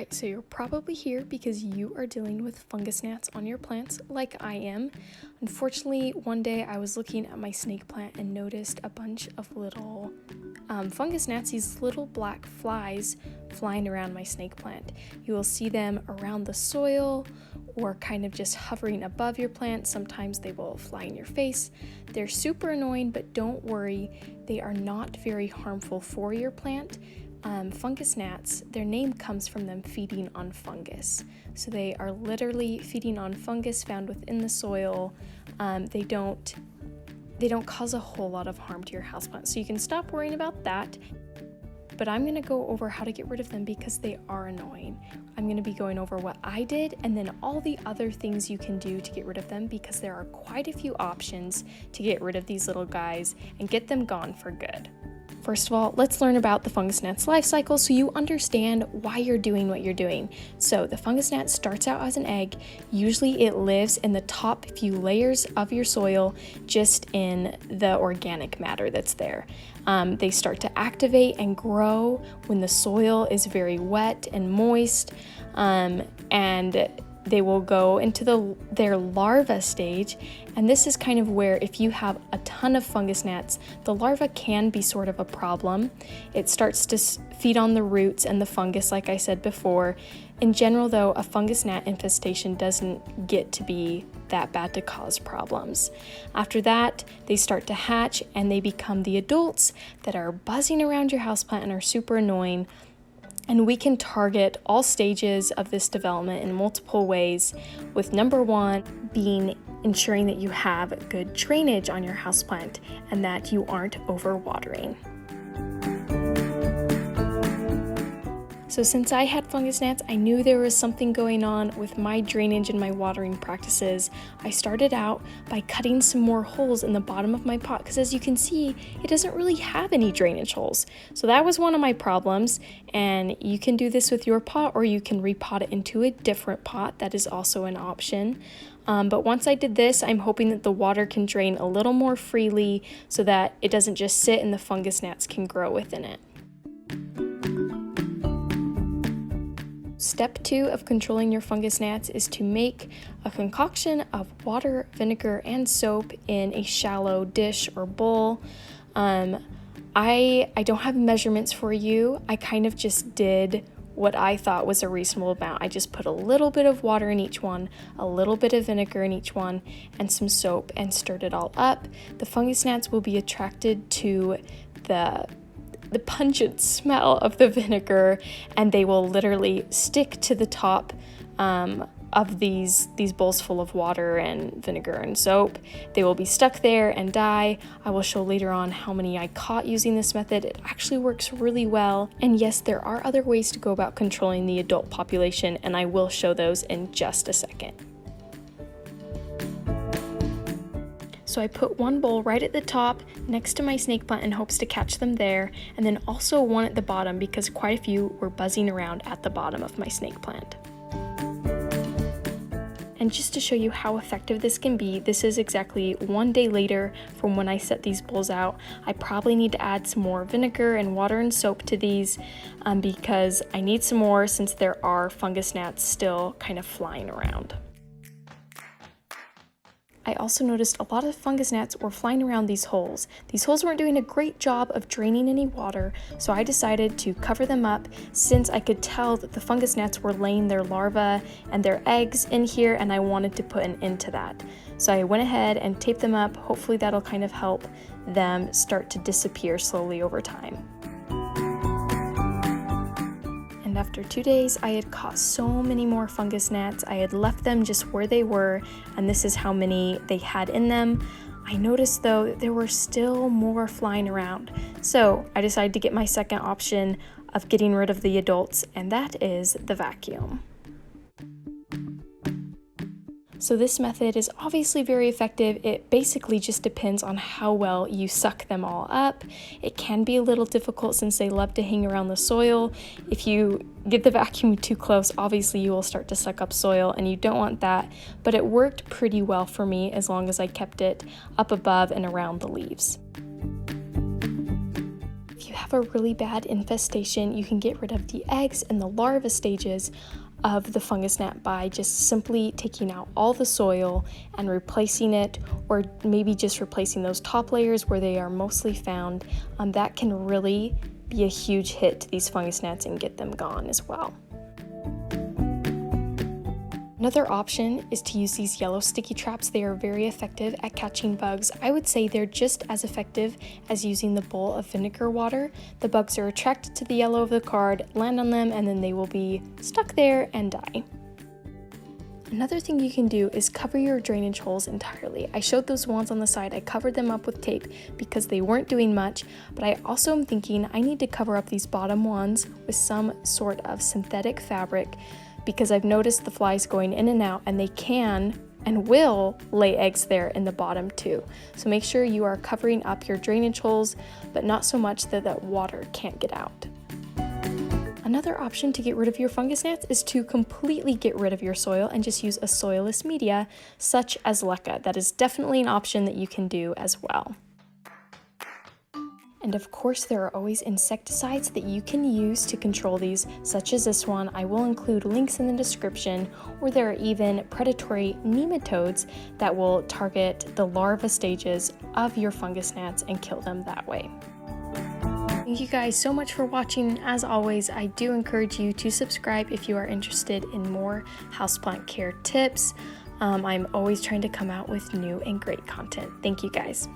Alright, so you're probably here because you are dealing with fungus gnats on your plants like I am. Unfortunately, one day I was looking at my snake plant and noticed a bunch of little fungus gnats, these little black flies flying around my snake plant. You will see them around the soil or kind of just hovering above your plant. Sometimes they will fly in your face. They're super annoying, but don't worry, they are not very harmful for your plant. Fungus gnats, their name comes from them feeding on fungus. So they are literally feeding on fungus found within the soil. They don't cause a whole lot of harm to your houseplant. So you can stop worrying about that. But I'm going to go over how to get rid of them because they are annoying. I'm going to be going over what I did and then all the other things you can do to get rid of them, because there are quite a few options to get rid of these little guys and get them gone for good. First of all, let's learn about the fungus gnat's life cycle so you understand why you're doing what you're doing. So the fungus gnat starts out as an egg. Usually it lives in the top few layers of your soil, just in the organic matter that's there. They start to activate and grow when the soil is very wet and moist, and they will go into their larva stage, and this is kind of where, if you have a ton of fungus gnats, the larva can be sort of a problem. It starts to feed on the roots and the fungus, like I said before. In general, though, a fungus gnat infestation doesn't get to be that bad to cause problems. After that, they start to hatch and they become the adults that are buzzing around your houseplant and are super annoying. And we can target all stages of this development in multiple ways, with number one being ensuring that you have good drainage on your houseplant and that you aren't overwatering. So since I had fungus gnats, I knew there was something going on with my drainage and my watering practices. I started out by cutting some more holes in the bottom of my pot, because as you can see, it doesn't really have any drainage holes. So that was one of my problems, and you can do this with your pot, or you can repot it into a different pot. That is also an option. But once I did this, I'm hoping that the water can drain a little more freely so that it doesn't just sit and the fungus gnats can grow within it. Step 2 of controlling your fungus gnats is to make a concoction of water, vinegar, and soap in a shallow dish or bowl. I don't have measurements for you. I kind of just did what I thought was a reasonable amount. I just put a little bit of water in each one, a little bit of vinegar in each one, and some soap, and stirred it all up. The fungus gnats will be attracted to the pungent smell of the vinegar, and they will literally stick to the top of these bowls full of water and vinegar and soap. They will be stuck there and die. I will show later on how many I caught using this method. It actually works really well. And yes, there are other ways to go about controlling the adult population, and I will show those in just a second. So I put one bowl right at the top next to my snake plant in hopes to catch them there, and then also one at the bottom because quite a few were buzzing around at the bottom of my snake plant. And just to show you how effective this can be, this is exactly one day later from when I set these bowls out. I probably need to add some more vinegar and water and soap to these because I need some more, since there are fungus gnats still kind of flying around. I also noticed a lot of fungus gnats were flying around these holes. These holes weren't doing a great job of draining any water, so I decided to cover them up, since I could tell that the fungus gnats were laying their larvae and their eggs in here, and I wanted to put an end to that. So I went ahead and taped them up. Hopefully that'll kind of help them start to disappear slowly over time. After 2 days, I had caught so many more fungus gnats. I had left them just where they were, and this is how many they had in them. I noticed though that there were still more flying around. So I decided to get my second option of getting rid of the adults, and that is the vacuum. So this method is obviously very effective. It basically just depends on how well you suck them all up. It can be a little difficult since they love to hang around the soil. If you get the vacuum too close, obviously you will start to suck up soil, and you don't want that, but it worked pretty well for me as long as I kept it up above and around the leaves. have a really bad infestation, you can get rid of the eggs and the larva stages of the fungus gnat by just simply taking out all the soil and replacing it, or maybe just replacing those top layers where they are mostly found. That can really be a huge hit to these fungus gnats and get them gone as well. Another option is to use these yellow sticky traps. They are very effective at catching bugs. I would say they're just as effective as using the bowl of vinegar water. The bugs are attracted to the yellow of the card, land on them, and then they will be stuck there and die. Another thing you can do is cover your drainage holes entirely. I showed those ones on the side. I covered them up with tape because they weren't doing much, but I also am thinking I need to cover up these bottom ones with some sort of synthetic fabric, because I've noticed the flies going in and out, and they can and will lay eggs there in the bottom too. So make sure you are covering up your drainage holes, but not so much that that water can't get out. Another option to get rid of your fungus gnats is to completely get rid of your soil and just use a soilless media such as leca. That is definitely an option that you can do as well. And of course, there are always insecticides that you can use to control these, such as this one. I will include links in the description, or there are even predatory nematodes that will target the larva stages of your fungus gnats and kill them that way. Thank you guys so much for watching. As always, I do encourage you to subscribe if you are interested in more houseplant care tips. I'm always trying to come out with new and great content. Thank you guys.